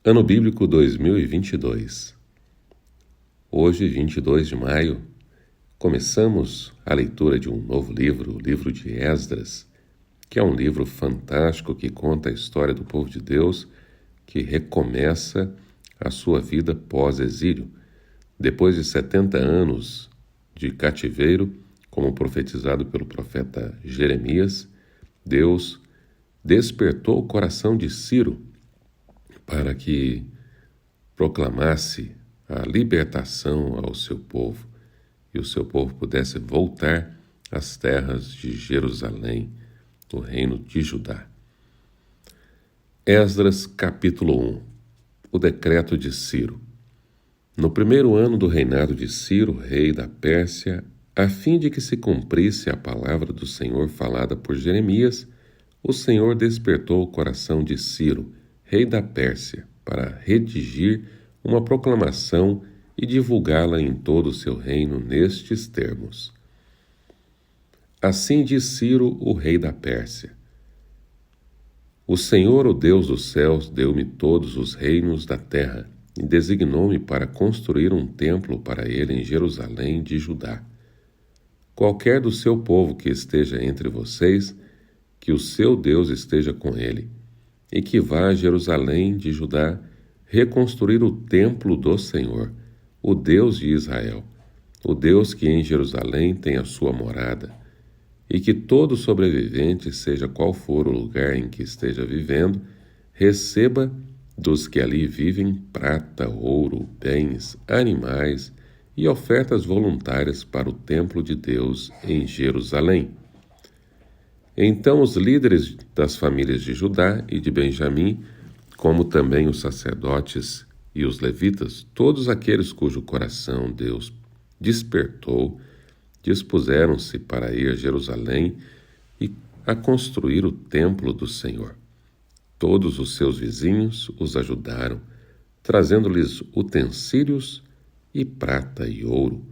Ano Bíblico 2022. Hoje, 22 de maio, começamos a leitura de um novo livro, o livro de Esdras, que é um livro fantástico que conta a história do povo de Deus que recomeça a sua vida pós-exílio. Depois de 70 anos de cativeiro, como profetizado pelo profeta Jeremias, Deus despertou o coração de Ciro para que proclamasse a libertação ao seu povo e o seu povo pudesse voltar às terras de Jerusalém, do reino de Judá. Esdras capítulo 1. O decreto de Ciro. No primeiro ano do reinado de Ciro, rei da Pérsia, a fim de que se cumprisse a palavra do Senhor falada por Jeremias, o Senhor despertou o coração de Ciro, rei da Pérsia, para redigir uma proclamação e divulgá-la em todo o seu reino nestes termos. Assim diz Ciro, o rei da Pérsia: O Senhor, o Deus dos céus, deu-me todos os reinos da terra e designou-me para construir um templo para ele em Jerusalém de Judá. Qualquer do seu povo que esteja entre vocês, que o seu Deus esteja com ele, e que vá a Jerusalém de Judá reconstruir o templo do Senhor, o Deus de Israel, o Deus que em Jerusalém tem a sua morada, e que todo sobrevivente, seja qual for o lugar em que esteja vivendo, receba dos que ali vivem prata, ouro, bens, animais e ofertas voluntárias para o templo de Deus em Jerusalém. Então os líderes das famílias de Judá e de Benjamim, como também os sacerdotes e os levitas, todos aqueles cujo coração Deus despertou, dispuseram-se para ir a Jerusalém e a construir o templo do Senhor. Todos os seus vizinhos os ajudaram, trazendo-lhes utensílios e prata e ouro,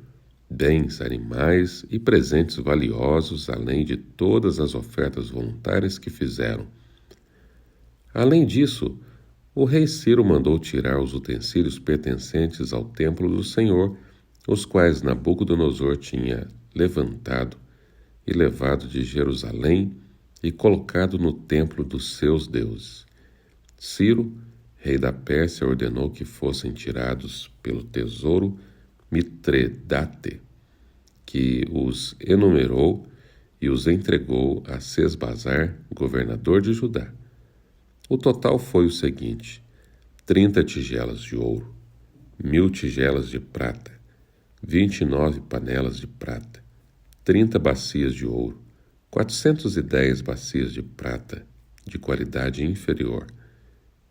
bens, animais e presentes valiosos, além de todas as ofertas voluntárias que fizeram. Além disso, o rei Ciro mandou tirar os utensílios pertencentes ao templo do Senhor, os quais Nabucodonosor tinha levantado e levado de Jerusalém e colocado no templo dos seus deuses. Ciro, rei da Pérsia, ordenou que fossem tirados pelo tesouro Mitredate, que os enumerou e os entregou a Sesbazar, governador de Judá. O total foi o seguinte: 30 tigelas de ouro, 1.000 tigelas de prata, 29 panelas de prata, 30 bacias de ouro, 410 bacias de prata de qualidade inferior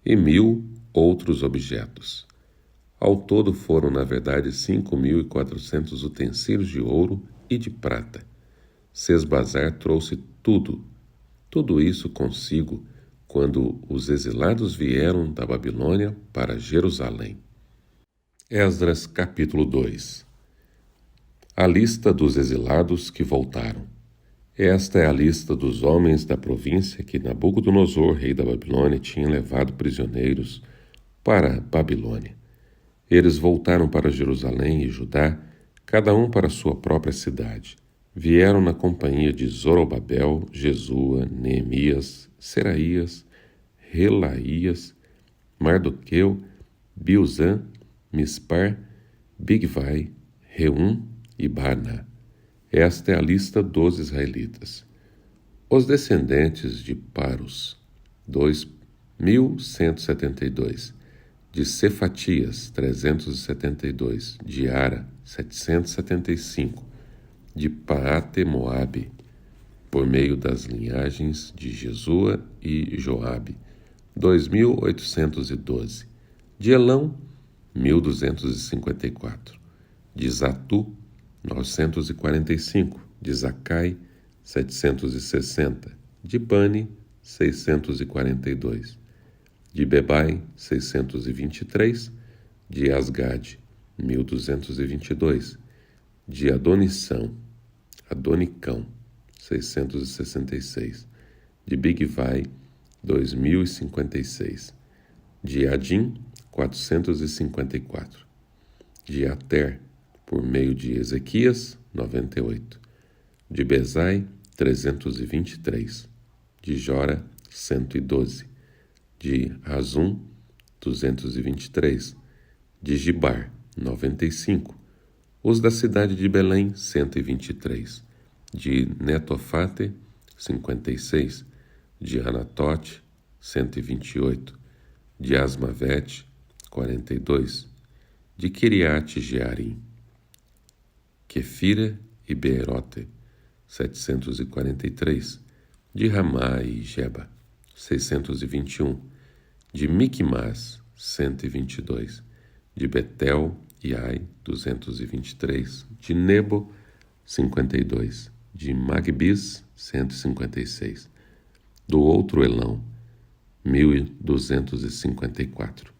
e 1.000 outros objetos. Ao todo foram, na verdade, 5.400 utensílios de ouro e de prata. Sesbazar trouxe tudo isso consigo quando os exilados vieram da Babilônia para Jerusalém. Esdras capítulo 2. A lista dos exilados que voltaram. Esta é a lista dos homens da província que Nabucodonosor, rei da Babilônia, tinha levado prisioneiros para a Babilônia. Eles voltaram para Jerusalém e Judá, cada um para sua própria cidade. Vieram na companhia de Zorobabel, Jesua, Neemias, Seraías, Relaías, Mardoqueu, Bilzã, Mispar, Bigvai, Reum e Baana. Esta é a lista dos israelitas. Os descendentes de Paros, 2.172. De Cefatias, 372. De Ara, 775. De Paate-Moabe, por meio das linhagens de Jesua e Joabe, 2.812. De Elão, 1.254. De Zatu, 945. De Zacai, 760. De Bani, 642. De Bebai, 623. De Asgade, 1.222. De Adonicão, 666. De Bigvai, 2.056. De Adim, 454. De Ater, por meio de Ezequias, 98. De Bezai, 323. De Jora, 112. De Razum, 223. De Gibar, 95. Os da cidade de Belém, 123. De Netofate, 56. De Anatote, 128. De Asmavete, 42. De Kiriate Jearim, Quefira e Beerote, 743. De Ramá e Geba, 621. De Miquimás, 122. De Betel e Ai, 223. De Nebo, 52. De Magbis, 156. Do outro Elão, 1254.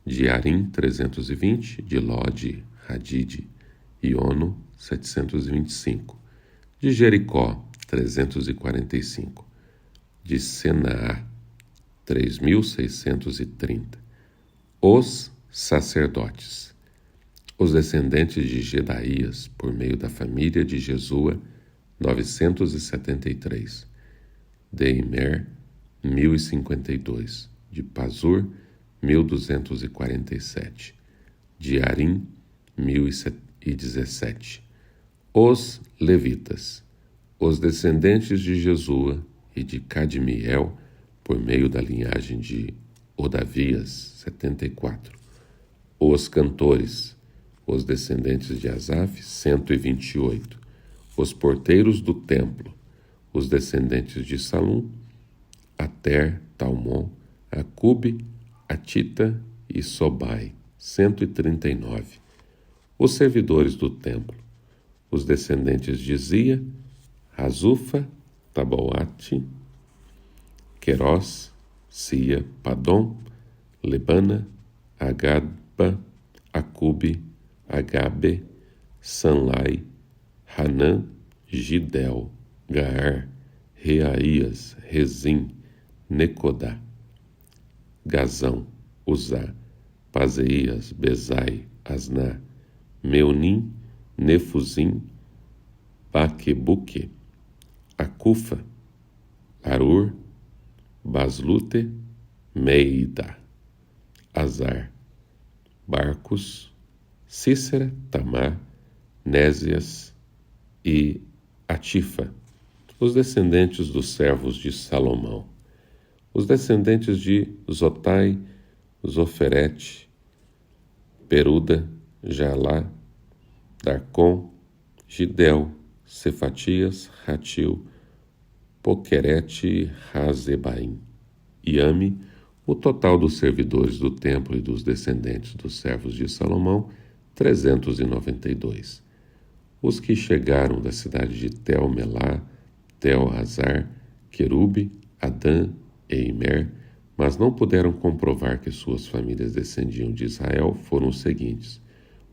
De Arim, 320. De Lode, Hadide e Ono, 725. De Jericó, 345. De Senaá, 3630. Os sacerdotes. Os descendentes de Gedaías, por meio da família de Jesua, 973. De Imer, 1052. De Pazur, 1247. De Arim, 1017. Os levitas. Os descendentes de Jesua e de Cadmiel, por meio da linhagem de Odavias, 74. Os cantores. Os descendentes de Asaf, 128. Os porteiros do templo. Os descendentes de Salum, Ater, Talmon, Acube, Atita e Sobai, 139. Os servidores do templo. Os descendentes de Zia, Azufa, Taboate, Querós, Sia, Padom, Lebana, Agaba, Acube, Agabe, Sanlai, Hanã, Gidel, Gaar, Reaías, Rezim, Necodá, Gazão, Uzá, Pazeias, Bezai, Asná, Meunim, Nefuzim, Baquebuque, Acufa, Arur, Baslute, Meida, Azar, Barcos, Cícera, Tamar, Nésias e Atifa, os descendentes dos servos de Salomão. Os descendentes de Zotai, Zoferete, Peruda, Jalá, Darcom, Gidel, Cefatias, Ratil, Poquerete e Razebaim. Iame, o total dos servidores do templo e dos descendentes dos servos de Salomão, 392. Os que chegaram da cidade de Tel-Melá, Tel-Hazar, Querube, Adã e Imer, mas não puderam comprovar que suas famílias descendiam de Israel, foram os seguintes: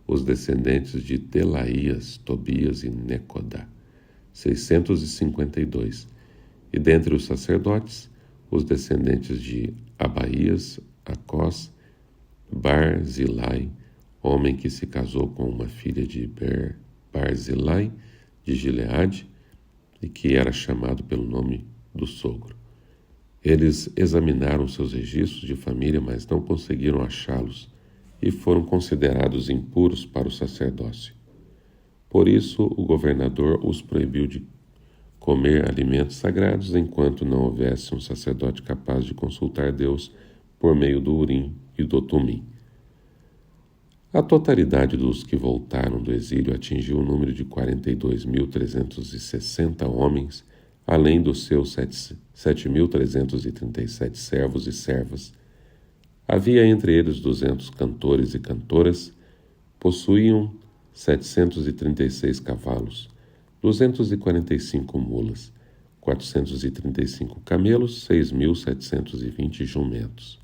os descendentes de Delaías, Tobias e Necodá, 652. E dentre os sacerdotes, os descendentes de Abaías, Acós, Barzilai, homem que se casou com uma filha de Barzilai de Gileade e que era chamado pelo nome do sogro. Eles examinaram seus registros de família, mas não conseguiram achá-los e foram considerados impuros para o sacerdócio. Por isso, o governador os proibiu de comer alimentos sagrados enquanto não houvesse um sacerdote capaz de consultar Deus por meio do Urim e do Tumim. A totalidade dos que voltaram do exílio atingiu o número de 42.360 homens, além dos seus 7.337 servos e servas. Havia entre eles 200 cantores e cantoras, possuíam 736 cavalos, 245 mulas, 435 camelos, 6.720 jumentos.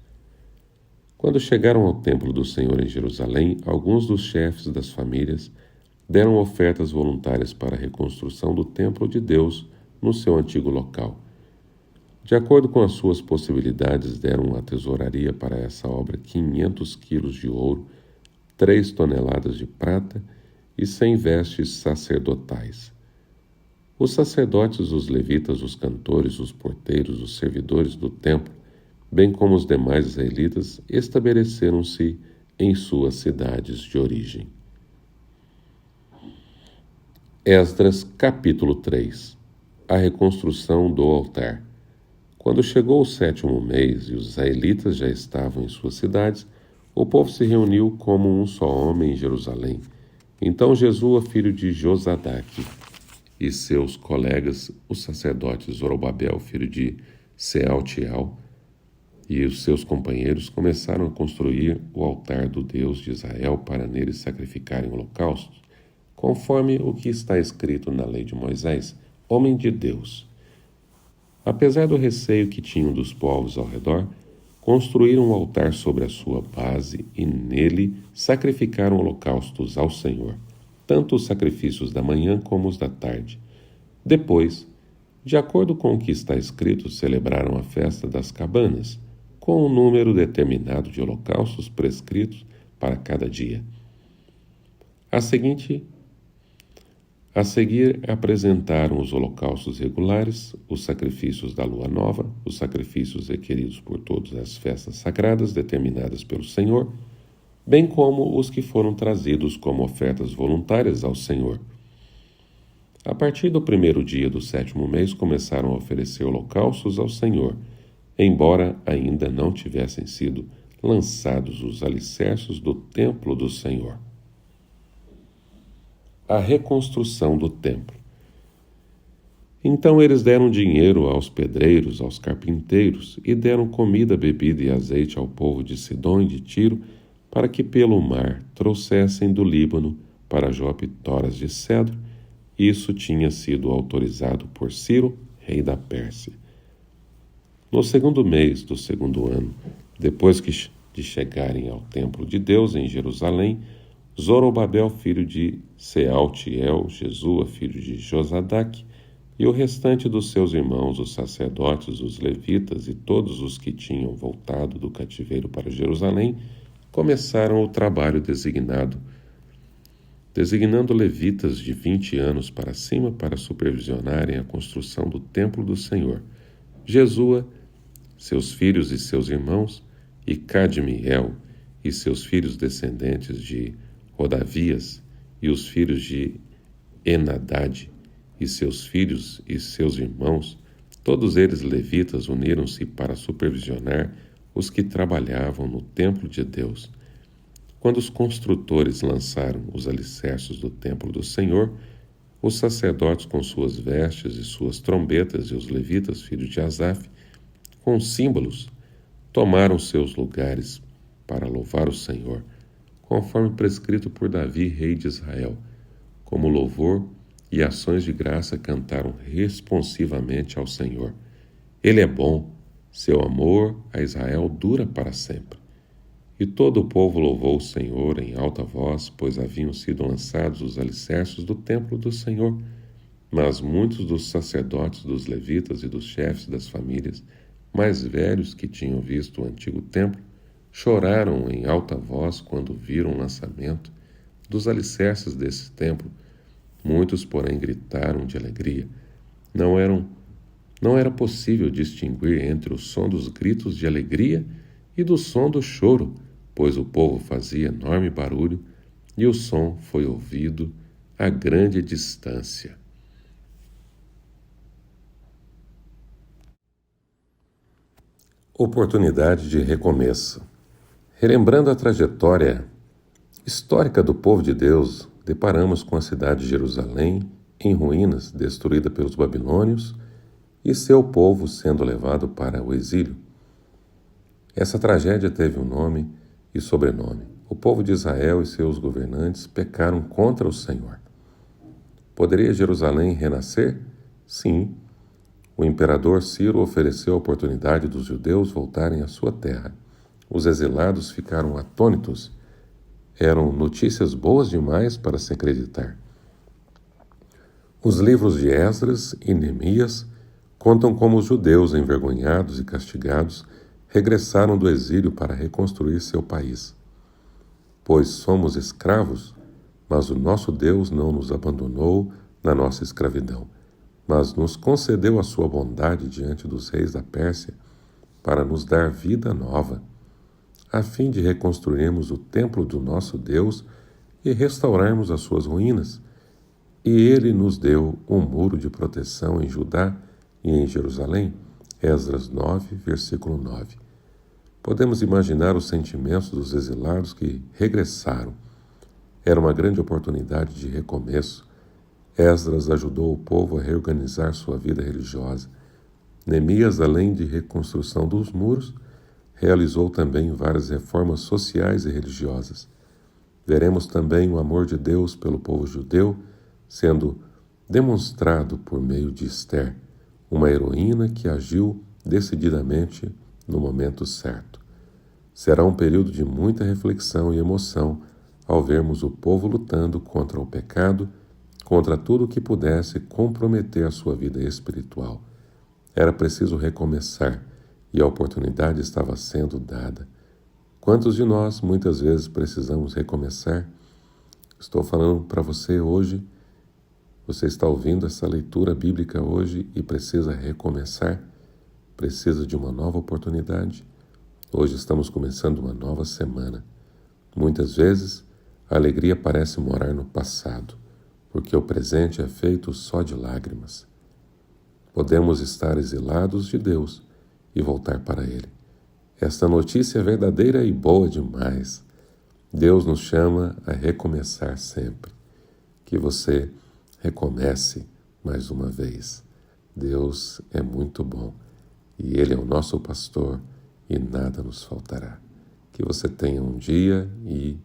Quando chegaram ao templo do Senhor em Jerusalém, alguns dos chefes das famílias deram ofertas voluntárias para a reconstrução do templo de Deus no seu antigo local. De acordo com as suas possibilidades, deram à tesouraria para essa obra 500 quilos de ouro, 3 toneladas de prata e 100 vestes sacerdotais. Os sacerdotes, os levitas, os cantores, os porteiros, os servidores do templo, bem como os demais israelitas, estabeleceram-se em suas cidades de origem. Esdras, capítulo 3. A reconstrução do altar. Quando chegou o 7º mês e os israelitas já estavam em suas cidades, o povo se reuniu como um só homem em Jerusalém. Então Jesua, filho de Josadaque, e seus colegas, os sacerdotes Zorobabel, filho de Sealtiel, e os seus companheiros começaram a construir o altar do Deus de Israel para nele sacrificarem holocaustos, conforme o que está escrito na lei de Moisés, homem de Deus. Apesar do receio que tinham dos povos ao redor, construíram um altar sobre a sua base e nele sacrificaram holocaustos ao Senhor, tanto os sacrifícios da manhã como os da tarde. Depois, de acordo com o que está escrito, celebraram a festa das cabanas, com um número determinado de holocaustos prescritos para cada dia. A seguir, apresentaram os holocaustos regulares, os sacrifícios da lua nova, os sacrifícios requeridos por todas as festas sagradas determinadas pelo Senhor, bem como os que foram trazidos como ofertas voluntárias ao Senhor. A partir do 1º dia do 7º mês começaram a oferecer holocaustos ao Senhor, embora ainda não tivessem sido lançados os alicerces do templo do Senhor. A reconstrução do templo. Então eles deram dinheiro aos pedreiros, aos carpinteiros, e deram comida, bebida e azeite ao povo de Sidom e de Tiro, para que pelo mar trouxessem do Líbano para Jope toras de cedro. Isso tinha sido autorizado por Ciro, rei da Pérsia. No 2º mês do 2º ano, depois de chegarem ao templo de Deus em Jerusalém, Zorobabel, filho de Sealtiel, Jesua, filho de Josadaque, e o restante dos seus irmãos, os sacerdotes, os levitas e todos os que tinham voltado do cativeiro para Jerusalém, começaram o trabalho designando levitas de 20 anos para cima para supervisionarem a construção do templo do Senhor. Jesua, seus filhos e seus irmãos, e Cadmiel e seus filhos descendentes de Rodavias, e os filhos de Enadade, e seus filhos e seus irmãos, todos eles levitas, uniram-se para supervisionar os que trabalhavam no templo de Deus. Quando os construtores lançaram os alicerces do templo do Senhor, os sacerdotes com suas vestes e suas trombetas e os levitas, filhos de Asaf, com símbolos, tomaram seus lugares para louvar o Senhor, conforme prescrito por Davi, rei de Israel. Como louvor e ações de graça cantaram responsivamente ao Senhor. Ele é bom, seu amor a Israel dura para sempre. E todo o povo louvou o Senhor em alta voz, pois haviam sido lançados os alicerces do templo do Senhor. Mas muitos dos sacerdotes, dos levitas e dos chefes das famílias mais velhos que tinham visto o antigo templo, choraram em alta voz quando viram o lançamento dos alicerces desse templo. Muitos, porém, gritaram de alegria. Não era possível distinguir entre o som dos gritos de alegria e do som do choro, pois o povo fazia enorme barulho e o som foi ouvido a grande distância. Oportunidade de recomeço. Relembrando a trajetória histórica do povo de Deus, deparamos com a cidade de Jerusalém em ruínas, destruída pelos babilônios, e seu povo sendo levado para o exílio. Essa tragédia teve um nome e sobrenome. O povo de Israel e seus governantes pecaram contra o Senhor. Poderia Jerusalém renascer? Sim. O imperador Ciro ofereceu a oportunidade dos judeus voltarem à sua terra. Os exilados ficaram atônitos. Eram notícias boas demais para se acreditar. Os livros de Esdras e Neemias contam como os judeus, envergonhados e castigados, regressaram do exílio para reconstruir seu país. Pois somos escravos, mas o nosso Deus não nos abandonou na nossa escravidão, mas nos concedeu a sua bondade diante dos reis da Pérsia para nos dar vida nova, a fim de reconstruirmos o templo do nosso Deus e restaurarmos as suas ruínas. E ele nos deu um muro de proteção em Judá e em Jerusalém. Esdras 9, versículo 9. Podemos imaginar os sentimentos dos exilados que regressaram. Era uma grande oportunidade de recomeço. Esdras ajudou o povo a reorganizar sua vida religiosa. Neemias, além de reconstrução dos muros, realizou também várias reformas sociais e religiosas. Veremos também o amor de Deus pelo povo judeu sendo demonstrado por meio de Ester, uma heroína que agiu decididamente no momento certo. Será um período de muita reflexão e emoção ao vermos o povo lutando contra o pecado, contra tudo que pudesse comprometer a sua vida espiritual. Era preciso recomeçar e a oportunidade estava sendo dada. Quantos de nós muitas vezes precisamos recomeçar? Estou falando para você hoje. Você está ouvindo essa leitura bíblica hoje e precisa recomeçar? Precisa de uma nova oportunidade? Hoje estamos começando uma nova semana. Muitas vezes a alegria parece morar no passado, porque o presente é feito só de lágrimas. Podemos estar exilados de Deus e voltar para Ele. Esta notícia é verdadeira e boa demais. Deus nos chama a recomeçar sempre. Que você recomece mais uma vez. Deus é muito bom e Ele é o nosso pastor e nada nos faltará. Que você tenha um dia e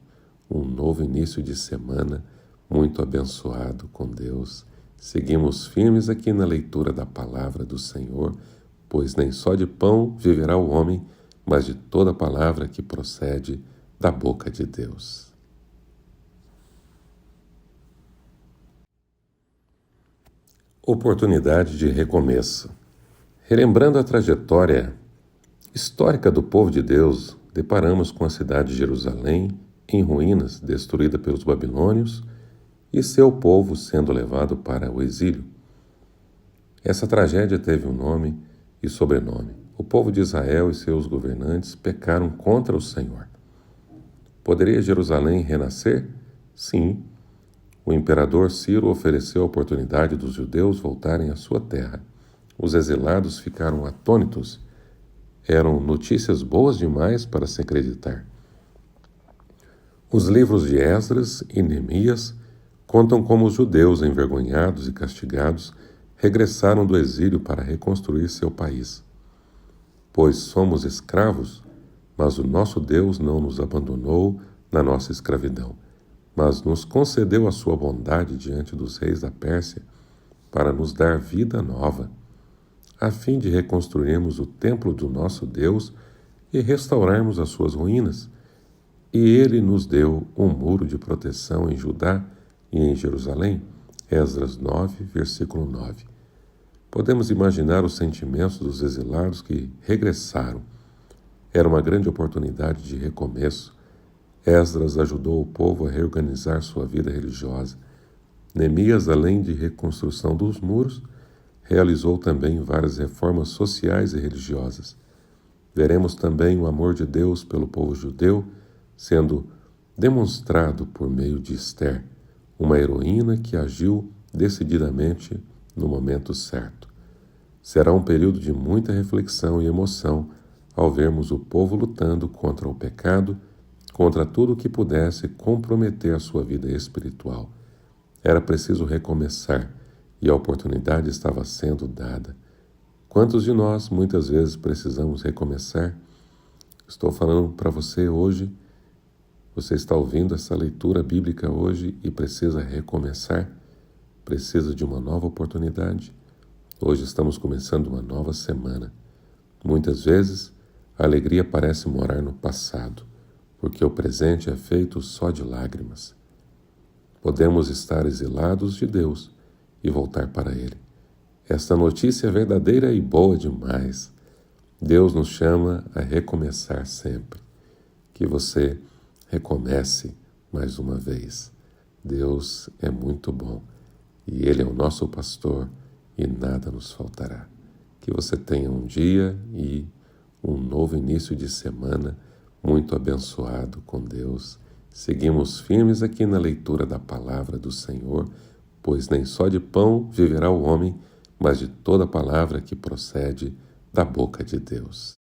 um novo início de semana muito abençoado com Deus. Seguimos firmes aqui na leitura da palavra do Senhor, pois nem só de pão viverá o homem, mas de toda palavra que procede da boca de Deus. Oportunidade de recomeço. Relembrando a trajetória histórica do povo de Deus, deparamos com a cidade de Jerusalém em ruínas, destruída pelos babilônios, e seu povo sendo levado para o exílio. Essa tragédia teve um nome e sobrenome. O povo de Israel e seus governantes pecaram contra o Senhor. Poderia Jerusalém renascer? Sim. O imperador Ciro ofereceu a oportunidade dos judeus voltarem à sua terra. Os exilados ficaram atônitos. Eram notícias boas demais para se acreditar. Os livros de Esdras e Neemias contam como os judeus, envergonhados e castigados, regressaram do exílio para reconstruir seu país. Pois somos escravos, mas o nosso Deus não nos abandonou na nossa escravidão, mas nos concedeu a sua bondade diante dos reis da Pérsia para nos dar vida nova, a fim de reconstruirmos o templo do nosso Deus e restaurarmos as suas ruínas. E ele nos deu um muro de proteção em Judá e em Jerusalém. Esdras 9, versículo 9. Podemos imaginar os sentimentos dos exilados que regressaram. Era uma grande oportunidade de recomeço. Esdras ajudou o povo a reorganizar sua vida religiosa. Neemias, além de reconstrução dos muros, realizou também várias reformas sociais e religiosas. Veremos também o amor de Deus pelo povo judeu sendo demonstrado por meio de Ester, uma heroína que agiu decididamente no momento certo. Será um período de muita reflexão e emoção ao vermos o povo lutando contra o pecado, contra tudo que pudesse comprometer a sua vida espiritual. Era preciso recomeçar e a oportunidade estava sendo dada. Quantos de nós muitas vezes precisamos recomeçar? Estou falando para você hoje. Você está ouvindo essa leitura bíblica hoje e precisa recomeçar? Precisa de uma nova oportunidade? Hoje estamos começando uma nova semana. Muitas vezes a alegria parece morar no passado, porque o presente é feito só de lágrimas. Podemos estar exilados de Deus e voltar para Ele. Esta notícia é verdadeira e boa demais. Deus nos chama a recomeçar sempre. Que você recomece mais uma vez. Deus é muito bom e Ele é o nosso pastor e nada nos faltará. Que você tenha um dia e um novo início de semana muito abençoado com Deus. Seguimos firmes aqui na leitura da palavra do Senhor, pois nem só de pão viverá o homem, mas de toda palavra que procede da boca de Deus.